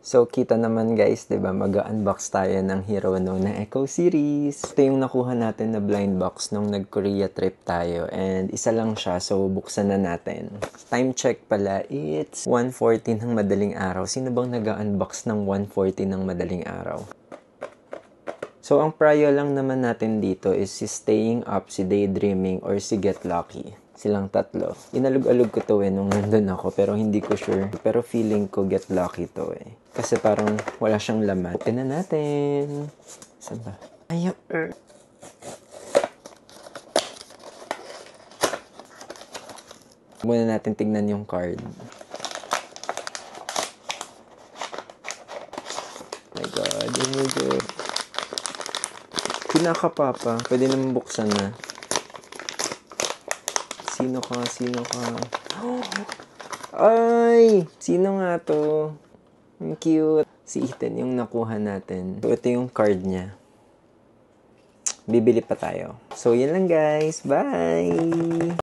So, kita naman guys, 'di ba? Mag-unbox tayo ng Hero No na Echo series. Ito yung nakuha natin na blind box nung nag-Korea trip tayo. And isa lang siya, so buksan na natin. Time check pala, it's 1:14 ng madaling araw. Sino bang nag-unbox ng 1:14 ng madaling araw? So, ang prio lang naman natin dito is si Staying Up, si Daydreaming, or si Get Lucky. Silang tatlo. Inalog-alog ko to nung nandun ako, pero hindi ko sure. Pero feeling ko Get Lucky to Kasi parang wala siyang laman. Tignan natin. Saan ba? Ayaw. Muna natin tignan yung card. My God, oh my God. Pinaka-papa. Pwede naman buksan na. Sino ka? Ay! Sino nga to? Ang cute. Si Ethan yung nakuha natin. So, ito yung card niya. Bibili pa tayo. So, yun lang guys. Bye!